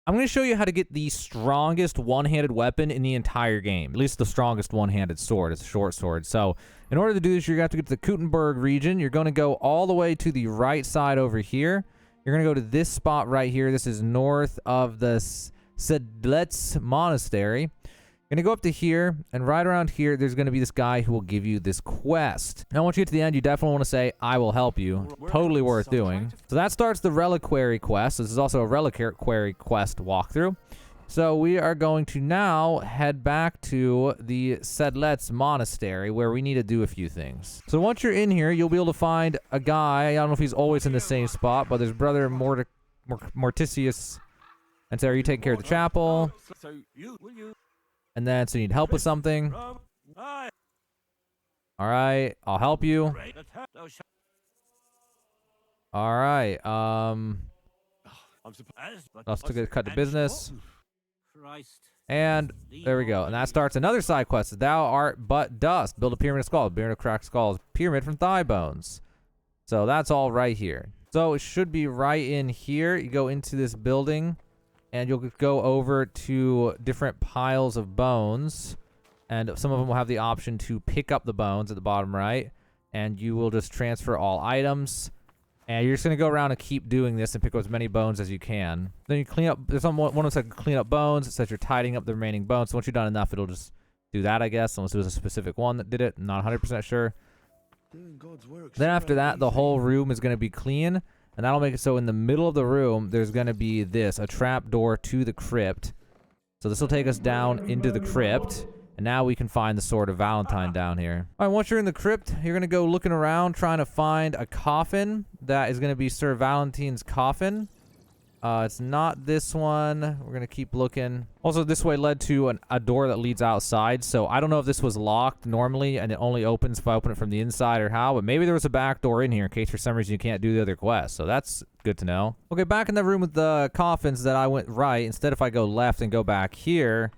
I'm going to show you how to get the strongest one-handed weapon in the entire game. At least the strongest one-handed sword. It's a short sword. So in order to do this, you're going to have to get to the Kuttenberg region. You're going to go all the way to the right side over here. You're going to go to this spot right here. This is north of the Sedlets Monastery. You're going to go up to here, and right around here, there's going to be this guy who will give you this quest. Now, once you get to the end, you definitely want to say, I will help you. Totally worth doing. So that starts the reliquary quest. This is also a reliquary quest walkthrough. So we are going to now head back to the Sedlets Monastery, where we need to do a few things. So once you're in here, you'll be able to find a guy. I don't know if he's always in the same spot, but there's brother Morticius. And so are you taking care of the chapel? And then, so you need help with something. All right, I'll help you. All right, let's cut to business. And there we go. And that starts another side quest. Thou art but dust. Build a pyramid of skulls. Pyramid of cracked skulls. Pyramid from thigh bones. So that's all right here. So it should be right in here. You go into this building. And you'll go over to different piles of bones. And some of them will have the option to pick up the bones at the bottom right. And you will just transfer all items. And you're just going to go around and keep doing this and pick up as many bones as you can. Then you clean up. There's one that says clean up bones. It says you're tidying up the remaining bones. So once you've done enough, it'll just do that, I guess. Unless it was a specific one that did it. I'm not 100% sure. Then after that, the whole room is going to be clean. And that'll make it so in the middle of the room, there's going to be a trap door to the crypt. So this will take us down into the crypt. And now we can find the Sword of Valentine down here. All right, once you're in the crypt, you're going to go looking around trying to find a coffin that is going to be Sir Valentine's coffin. It's not this one. We're going to keep looking. Also, this way led to a door that leads outside. So I don't know if this was locked normally and it only opens if I open it from the inside or how. But maybe there was a back door in here in case for some reason you can't do the other quest. So that's good to know. Okay, back in the room with the coffins that I went right. Instead, if I go left and go back here,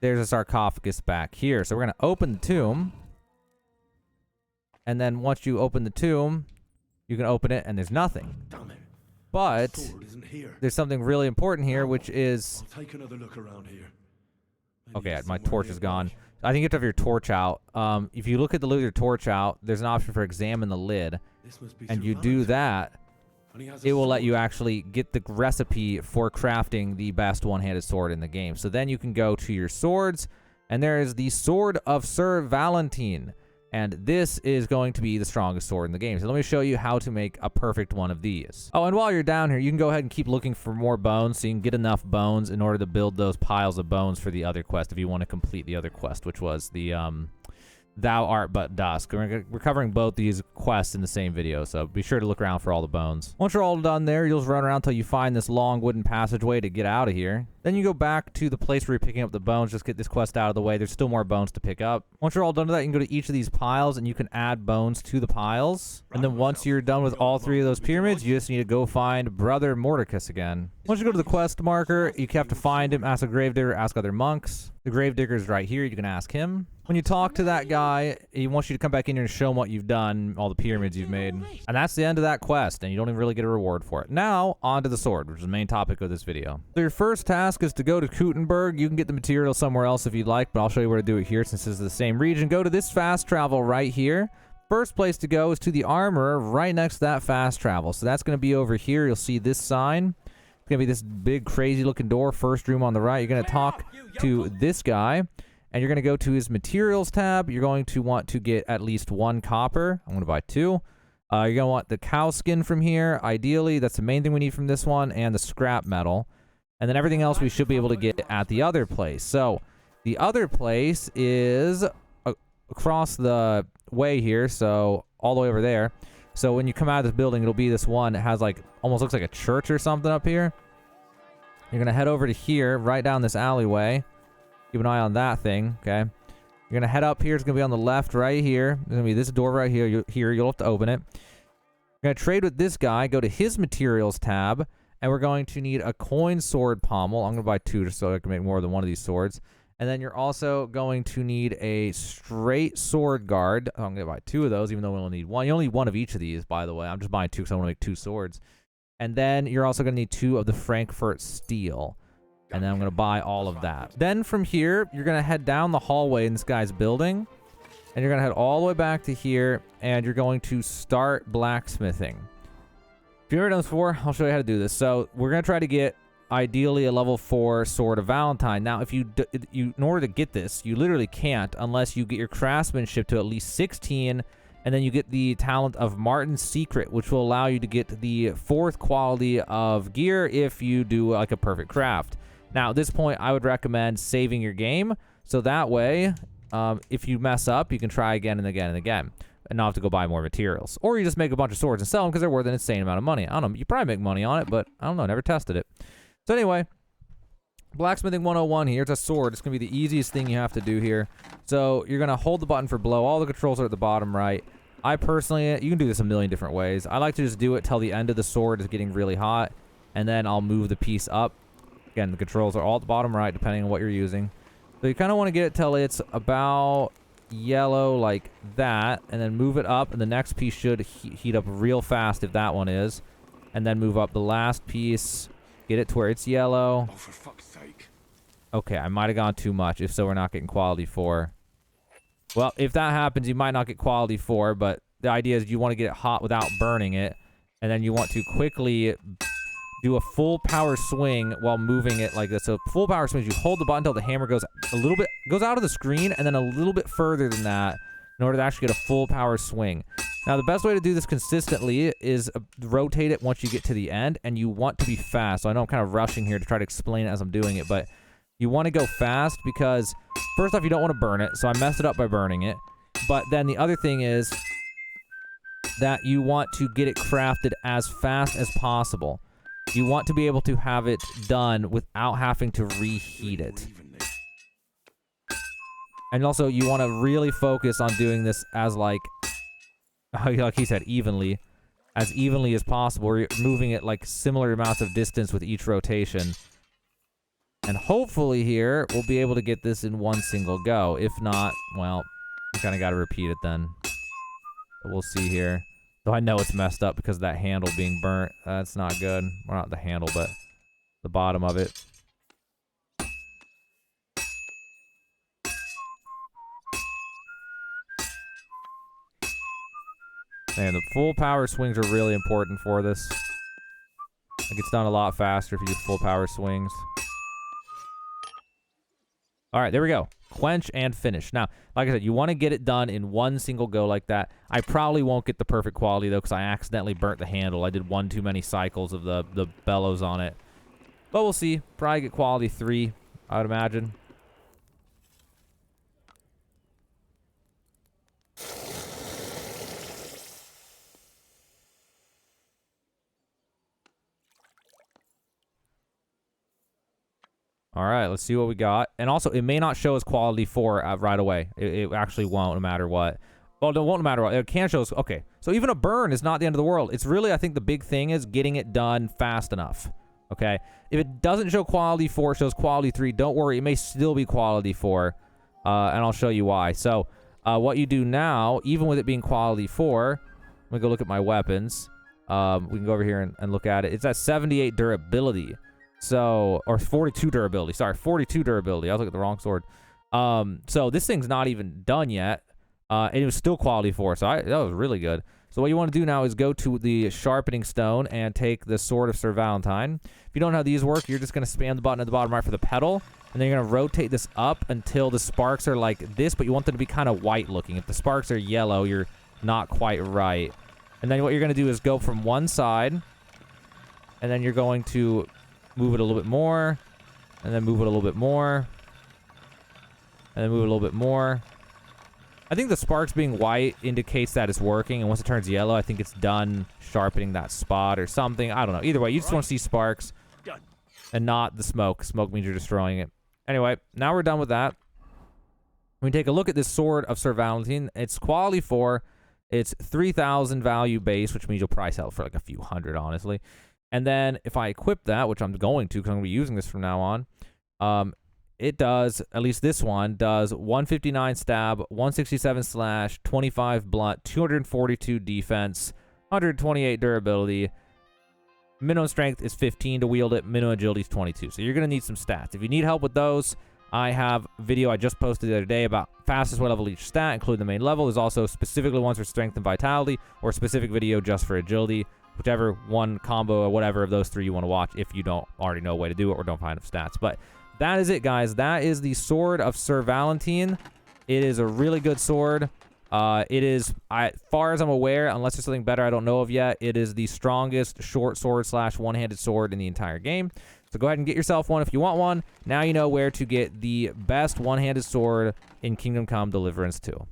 there's a sarcophagus back here. So we're going to open the tomb. And then once you open the tomb, you can open it and there's nothing. But there's something really important here, which is... I'll take another look around here. Okay, my torch is gone. I think you have to have your torch out. If you look at the lid with your torch out, there's an option for examine the lid. And you do that, it will let you actually get the recipe for crafting the best one-handed sword in the game. So then you can go to your swords, and there is the Sword of Sir Valentine. And this is going to be the strongest sword in the game. So let me show you how to make a perfect one of these. Oh, and while you're down here, you can go ahead and keep looking for more bones so you can get enough bones in order to build those piles of bones for the other quest if you want to complete the other quest, which was the Thou Art But Dusk. We're covering both these quests in the same video, so be sure to look around for all the bones. Once you're all done there, you'll just run around until you find this long wooden passageway to get out of here. Then you go back to the place where you're picking up the bones. Just get this quest out of the way. There's still more bones to pick up. Once you're all done with that, you can go to each of these piles, and you can add bones to the piles. And then once you're done with all three of those pyramids, you just need to go find Brother Mordicus again. Once you go to the quest marker, you have to find him, ask a gravedigger, ask other monks. The gravedigger is right here. You can ask him. When you talk to that guy, he wants you to come back in here and show him what you've done, all the pyramids you've made. And that's the end of that quest, and you don't even really get a reward for it. Now, on to the sword, which is the main topic of this video. So your first task is to go to Kuttenberg. You can get the material somewhere else if you'd like, but I'll show you where to do it here since this is the same region. Go to this fast travel right here. First place to go is to the armorer right next to that fast travel. So that's going to be over here. You'll see this sign. It's going to be this big, crazy-looking door, first room on the right. You're going to talk to this guy. And you're going to go to his materials tab. You're going to want to get at least 1 copper. I'm going to buy 2. You're going to want the cow skin from here. Ideally, that's the main thing we need from this one, and the scrap metal. And then everything else we should be able to get at the other place. So the other place is across the way here, so all the way over there. So when you come out of this building, it'll be this one that has like, almost looks like a church or something up here. You're going to head over to here, right down this alleyway. Keep an eye on that thing, okay? You're going to head up here. It's going to be on the left right here. There's going to be this door right here. You'll have to open it. You're going to trade with this guy. Go to his materials tab. And we're going to need a coin sword pommel. I'm going to buy 2 just so I can make more than one of these swords. And then you're also going to need a straight sword guard. I'm going to buy 2 of those, even though we only need 1. You only need 1 of each of these, by the way. I'm just buying 2 because I want to make 2 swords. And then you're also going to need 2 of the Frankfurt steel. And then I'm going to buy all of that. Then from here, you're going to head down the hallway in this guy's building. And you're going to head all the way back to here. And you're going to start blacksmithing. If you've never done this before, I'll show you how to do this. So we're going to try to get, ideally, a level 4 Sword of Valentine. Now, if you in order to get this, you literally can't unless you get your craftsmanship to at least 16. And then you get the talent of Martin's Secret, which will allow you to get the 4th quality of gear if you do like a perfect craft. Now, at this point, I would recommend saving your game. So that way, if you mess up, you can try again and again and again. And not have to go buy more materials. Or you just make a bunch of swords and sell them because they're worth an insane amount of money. I don't know. You probably make money on it, but I don't know. Never tested it. So anyway, blacksmithing 101 here. It's a sword. It's going to be the easiest thing you have to do here. So you're going to hold the button for blow. All the controls are at the bottom right. I personally, you can do this a million different ways. I like to just do it till the end of the sword is getting really hot. And then I'll move the piece up. Again, the controls are all at the bottom right, depending on what you're using. So you kind of want to get it till it's about yellow like that, and then move it up, and the next piece should heat up real fast if that one is, and then move up the last piece, get it to where it's yellow. Oh, for fuck's sake. Okay, I might have gone too much. If so, we're not getting quality 4. Well, if that happens, you might not get quality 4, but the idea is you want to get it hot without burning it, and then you want to quickly do a full power swing while moving it like this. So full power swings, you hold the button until the hammer goes a little bit, goes out of the screen, and then a little bit further than that in order to actually get a full power swing. Now, the best way to do this consistently is rotate it once you get to the end, and you want to be fast. So I know I'm kind of rushing here to try to explain it as I'm doing it, but you want to go fast because, first off, you don't want to burn it. So I messed it up by burning it. But then the other thing is that you want to get it crafted as fast as possible. You want to be able to have it done without having to reheat it. And also, you want to really focus on doing this as, like he said, evenly as possible. Where you're moving it, like, similar amounts of distance with each rotation. And hopefully here, we'll be able to get this in one single go. If not, well, you kind of got to repeat it then. But we'll see here. Though I know it's messed up because of that handle being burnt. That's not good. Well, not the handle, but the bottom of it. Man, the full power swings are really important for this. It gets done a lot faster if you do full power swings. All right, there we go. Quench and finish. Now, like I said, you want to get it done in one single go like that. I probably won't get the perfect quality, though, because I accidentally burnt the handle. I did one too many cycles of the bellows on it. But we'll see. Probably get quality 3, I would imagine. All right, let's see what we got. And also, it may not show as quality 4 right away. It actually won't, no matter what. Well, it won't no matter what. It can show us. Okay, so even a burn is not the end of the world. It's really, I think, the big thing is getting it done fast enough. Okay? If it doesn't show quality 4, it shows quality 3, don't worry. It may still be quality 4, and I'll show you why. So, what you do now, even with it being quality 4, let me go look at my weapons. We can go over here and look at it. It's at 78 durability. So, or 42 durability. Sorry, 42 durability. I was looking at the wrong sword. So this thing's not even done yet. And it was still quality 4. So that was really good. So what you want to do now is go to the sharpening stone and take the sword of Sir Valentine. If you don't know how these work, you're just going to spam the button at the bottom right for the pedal. And then you're going to rotate this up until the sparks are like this, but you want them to be kind of white looking. If the sparks are yellow, you're not quite right. And then what you're going to do is go from one side, and then you're going to move it a little bit more, and then move it a little bit more, and then move it a little bit more. I think the sparks being white indicates that it's working, and once it turns yellow, I think it's done sharpening that spot or something. I don't know. Either way, you just want to see sparks and not the smoke. Smoke means you're destroying it. Anyway, now we're done with that. We take a look at this sword of Sir Valentine. It's quality 4. It's 3,000 value base, which means you'll probably sell it for like a few hundred, honestly. And then if I equip that, which I'm going to because I'm going to be using this from now on, it does, at least this one, does 159 stab, 167 slash, 25 blunt, 242 defense, 128 durability, Minimum strength is 15 to wield it. Minimum agility is 22. So you're going to need some stats. If you need help with those, I have a video I just posted the other day about fastest way level each stat, including the main level. There's also specifically ones for strength and vitality, or a specific video just for agility. Whichever one combo or whatever of those three you want to watch if you don't already know a way to do it or don't find enough stats. But that is it, guys. That is the Sword of Sir Valentine. It is a really good sword. It is, as far as I'm aware, unless there's something better I don't know of yet, it is the strongest short sword / one-handed sword in the entire game. So go ahead and get yourself one if you want one. Now you know where to get the best one-handed sword in Kingdom Come Deliverance 2.